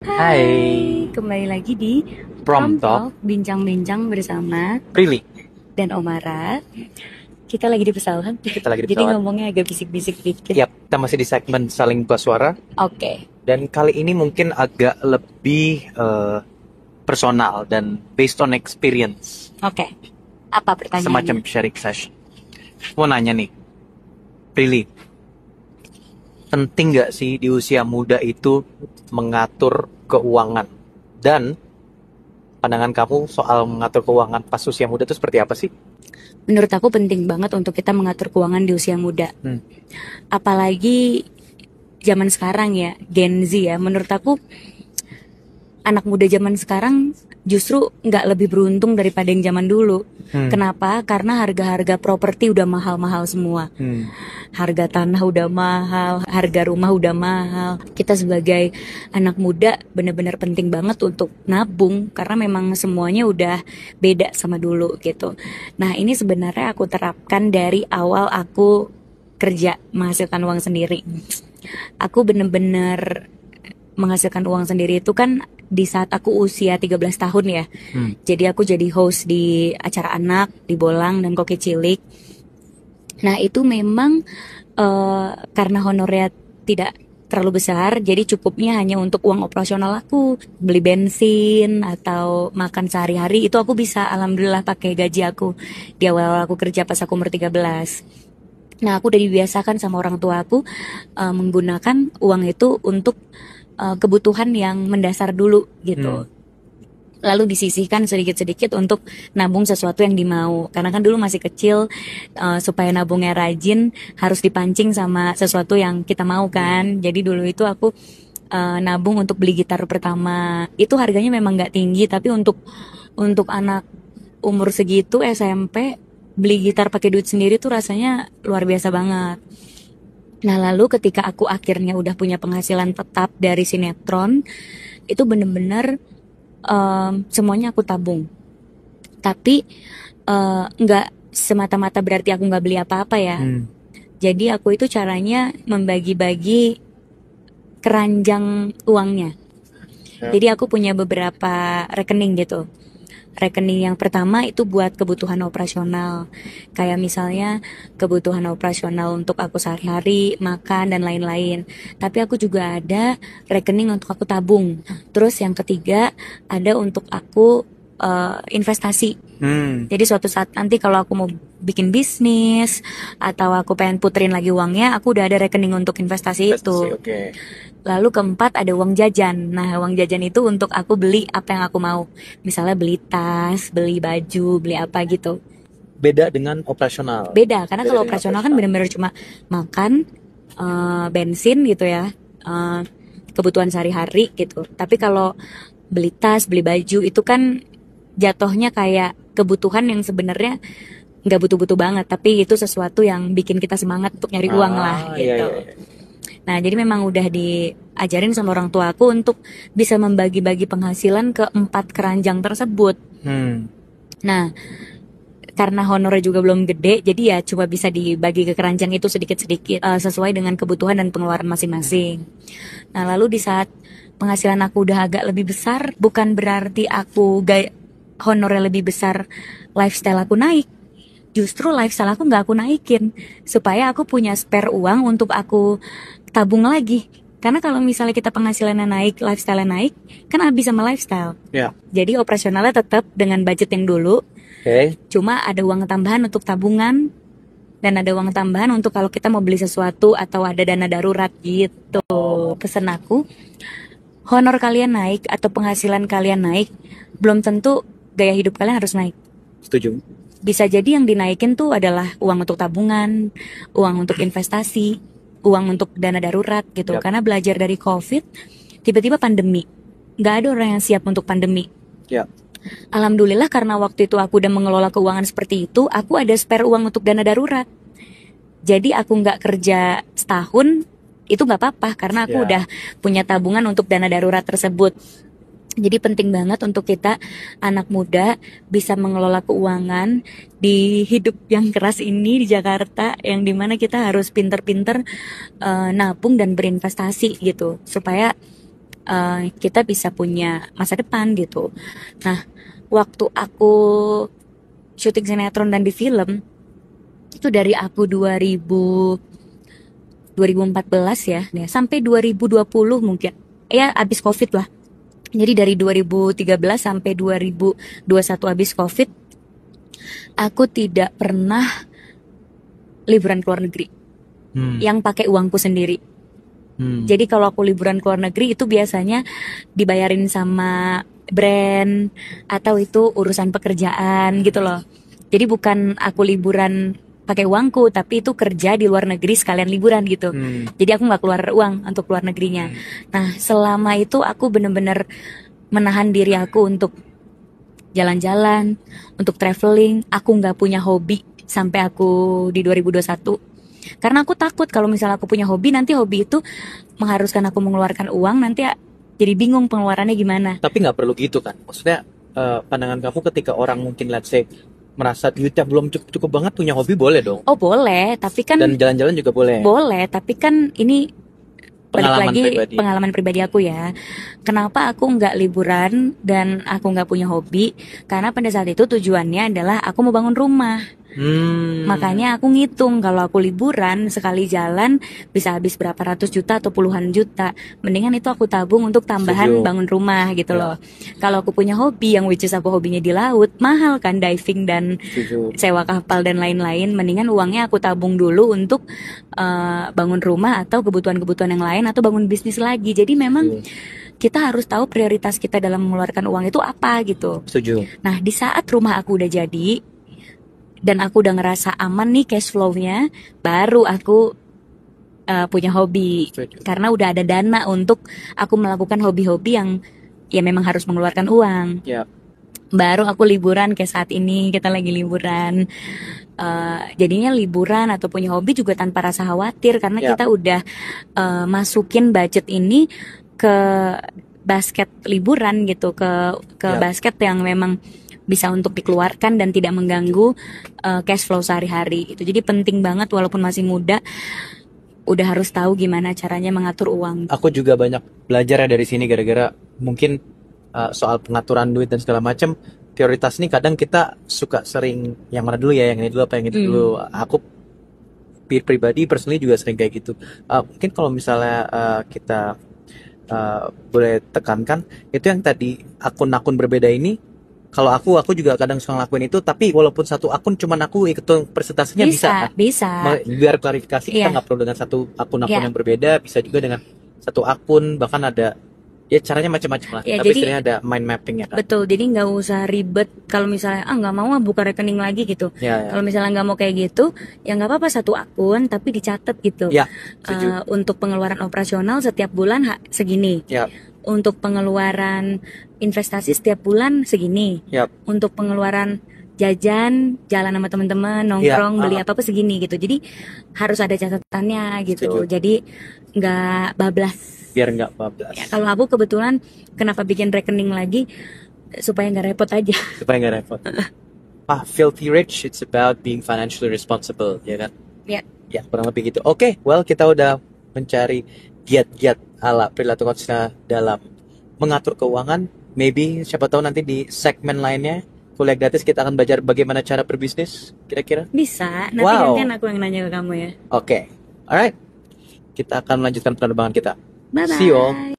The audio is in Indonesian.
Hai, Kembali lagi di Prom Prom Talk, Talk, bincang-bincang bersama Prilly. dan Omara. Kita lagi di pesawat, Kita lagi di jadi pesawat. ngomongnya agak bisik-bisik dikit. Yap, kita masih di segmen saling bersuara. Oke, Dan kali ini mungkin agak lebih personal dan based on experience. oke. Apa Semacam pertanyaannya? sharing session. Mau nanya nih, Prilly, penting nggak sih di usia muda itu mengatur keuangan? Dan pandangan kamu soal mengatur keuangan pas usia muda itu seperti apa sih? Menurut aku penting banget untuk kita mengatur keuangan di usia muda. Hmm. Apalagi zaman sekarang ya, Gen Z ya. Menurut aku anak muda zaman sekarang justru nggak lebih beruntung daripada yang zaman dulu. Kenapa? Karena harga-harga properti udah mahal-mahal semua. Harga tanah udah mahal, harga rumah udah mahal. Kita sebagai anak muda benar-benar penting banget untuk nabung karena memang semuanya udah beda sama dulu gitu. Nah, ini sebenarnya aku terapkan dari awal aku kerja menghasilkan uang sendiri. Aku bener-bener menghasilkan uang sendiri itu kan di saat aku usia 13 tahun ya. Jadi aku jadi host di acara anak di Bolang dan Koki Cilik. Nah, itu memang karena honornya tidak terlalu besar, jadi cukupnya hanya untuk uang operasional aku, beli bensin atau makan sehari-hari itu aku bisa alhamdulillah pakai gaji aku di awal-awal aku kerja pas aku umur 13. Nah, aku udah dibiasakan sama orang tua aku menggunakan uang itu untuk kebutuhan yang mendasar dulu gitu. Lalu disisihkan sedikit-sedikit untuk nabung sesuatu yang dimau. Karena kan dulu masih kecil, supaya nabungnya rajin harus dipancing sama sesuatu yang kita mau kan. Jadi dulu itu aku nabung untuk beli gitar pertama. Itu harganya memang nggak tinggi, tapi untuk anak umur segitu SMP beli gitar pakai duit sendiri tuh rasanya luar biasa banget. Nah, lalu ketika aku akhirnya udah punya penghasilan tetap dari sinetron, itu bener-bener semuanya aku tabung. Tapi nggak semata-mata berarti aku nggak beli apa-apa ya. Jadi aku itu caranya membagi-bagi keranjang uangnya. Jadi aku punya beberapa rekening gitu. Rekening yang pertama itu buat kebutuhan operasional. Kayak misalnya kebutuhan operasional untuk aku sehari-hari, makan dan lain-lain. Tapi aku juga ada rekening untuk aku tabung. Terus yang ketiga ada untuk aku investasi. Jadi suatu saat nanti kalau aku mau bikin bisnis atau aku pengen puterin lagi uangnya, aku udah ada rekening untuk investasi itu. Oke. Lalu keempat ada uang jajan. Nah, uang jajan itu untuk aku beli apa yang aku mau. Misalnya beli tas, beli baju, beli apa gitu. Beda dengan operasional. Beda, karena Beda kalau dengan operasional kan benar-benar cuma makan, bensin gitu ya, kebutuhan sehari-hari gitu. Tapi kalau beli tas, beli baju itu kan jatuhnya kayak kebutuhan yang sebenarnya nggak butuh-butuh banget, tapi itu sesuatu yang bikin kita semangat untuk nyari uang lah Iya, gitu. iya, iya. Nah, jadi memang udah diajarin sama orang tua aku untuk bisa membagi-bagi penghasilan ke 4 keranjang tersebut. Nah, karena honornya juga belum gede, jadi ya cuma bisa dibagi ke keranjang itu sedikit-sedikit sesuai dengan kebutuhan dan pengeluaran masing-masing. Nah, lalu di saat penghasilan aku udah agak lebih besar, bukan berarti aku honornya lebih besar, lifestyle aku naik. Justru lifestyle aku nggak aku naikin, supaya aku punya spare uang untuk aku tabung lagi. Karena kalau misalnya kita penghasilannya naik, lifestyle naik, kan habis sama lifestyle. Ya. Jadi operasionalnya tetap dengan budget yang dulu, Oke. cuma ada uang tambahan untuk tabungan dan ada uang tambahan untuk kalau kita mau beli sesuatu atau ada dana darurat gitu. Pesan aku, honor kalian naik atau penghasilan kalian naik, belum tentu gaya hidup kalian harus naik. Setuju. Bisa jadi yang dinaikin tuh adalah uang untuk tabungan, uang untuk investasi, uang untuk dana darurat gitu. Yap. Karena belajar dari COVID, tiba-tiba pandemi. Nggak ada orang yang siap untuk pandemi. Ya. Alhamdulillah karena waktu itu aku udah mengelola keuangan seperti itu, aku ada spare uang untuk dana darurat. Jadi aku nggak kerja setahun, itu nggak apa-apa karena aku Ya. udah punya tabungan untuk dana darurat tersebut. Jadi penting banget untuk kita anak muda bisa mengelola keuangan di hidup yang keras ini di Jakarta, yang dimana kita harus pinter-pinter nabung dan berinvestasi gitu supaya kita bisa punya masa depan gitu. Nah, waktu aku syuting sinetron dan di film itu dari aku 2014 ya, sampai 2020 mungkin. Ya abis Covid lah. Jadi dari 2013 sampai 2021 abis Covid, aku tidak pernah liburan ke luar negeri yang pakai uangku sendiri. Jadi kalau aku liburan ke luar negeri itu biasanya dibayarin sama brand atau itu urusan pekerjaan gitu loh. Jadi bukan aku liburan pakai uangku, tapi itu kerja di luar negeri sekalian liburan gitu. Jadi aku nggak keluar uang untuk luar negerinya. Nah, selama itu aku bener-bener menahan diri aku untuk jalan-jalan, untuk traveling. Aku nggak punya hobi sampai aku di 2021. Karena aku takut kalau misalnya aku punya hobi, nanti hobi itu mengharuskan aku mengeluarkan uang, nanti jadi bingung pengeluarannya gimana. Tapi nggak perlu gitu kan? Maksudnya pandangan kamu ketika orang mungkin let's say merasa duitnya belum cukup banget, punya hobi boleh dong? Oh boleh, tapi kan Dan jalan-jalan juga boleh? Boleh, tapi kan ini balik Pengalaman lagi pribadi. pengalaman pribadi aku ya. Kenapa aku nggak liburan dan aku nggak punya hobi? Karena pada saat itu tujuannya adalah aku mau bangun rumah. Makanya aku ngitung kalau aku liburan sekali jalan bisa habis berapa ratus juta atau puluhan juta. Mendingan itu aku tabung untuk tambahan Setuju. bangun rumah gitu Ya. loh. Kalau aku punya hobi yang which is aku hobinya di laut, mahal kan diving dan Setuju. sewa kapal dan lain-lain. Mendingan uangnya aku tabung dulu untuk bangun rumah atau kebutuhan-kebutuhan yang lain atau bangun bisnis lagi. Jadi memang kita harus tahu prioritas kita dalam mengeluarkan uang itu apa gitu. Setuju. Nah, di saat rumah aku udah jadi dan aku udah ngerasa aman nih cash flow-nya, baru aku punya hobi. Setuju. Karena udah ada dana untuk aku melakukan hobi-hobi yang ya memang harus mengeluarkan uang. Ya. Baru aku liburan kayak saat ini kita lagi liburan. Jadinya liburan atau punya hobi juga tanpa rasa khawatir karena Ya. kita udah masukin budget ini ke basket liburan gitu, ke Ya. basket yang memang bisa untuk dikeluarkan dan tidak mengganggu cash flow sehari-hari itu. Jadi penting banget walaupun masih muda udah harus tahu gimana caranya mengatur uang. Aku juga banyak belajar ya dari sini gara-gara mungkin soal pengaturan duit dan segala macam. Prioritas ini kadang kita suka sering yang mana dulu ya, yang ini dulu apa yang itu dulu. Aku pribadi personally juga sering kayak gitu. Mungkin kalau misalnya kita boleh tekankan itu yang tadi akun-akun berbeda ini. Kalau aku juga kadang suka ngelakuin itu, tapi walaupun satu akun cuman aku hitung persentasenya bisa kan? Bisa. Biar klarifikasi kita Iya. nggak perlu dengan satu akun-akun Iya. yang berbeda, bisa juga dengan satu akun, bahkan ada ya caranya macam-macam lah. Ya, Tapi jadi- istilahnya ada mind mapping ya kan. Betul, jadi nggak usah ribet. Kalau misalnya nggak mau buka rekening lagi gitu. Ya. Kalau misalnya nggak mau kayak gitu, ya nggak apa-apa satu akun tapi dicatat gitu. Ya, setuju. Untuk pengeluaran operasional setiap bulan segini. Ya, Untuk pengeluaran investasi setiap bulan segini. ya, Untuk pengeluaran jajan, jalan sama teman-teman, nongkrong, Ya, beli apa-apa segini gitu. Jadi harus ada catatannya gitu. Setuju. Jadi nggak bablas. biar nggak bablas. Ya, kalau aku kebetulan kenapa bikin rekening lagi supaya nggak repot aja. Supaya nggak repot. Filthy rich, it's about being financially responsible, ya kan? Ya. Ya, kurang lebih gitu. Oke, well kita udah mencari giat-giat ala perilaku Coachna dalam mengatur keuangan. Maybe siapa tahu nanti di segmen lainnya kuliah gratis kita akan belajar bagaimana cara berbisnis kira-kira. Bisa, nanti Wow. gantian aku yang nanya ke kamu ya. Oke, alright. Kita akan melanjutkan penerbangan kita. Bye-bye. See you all.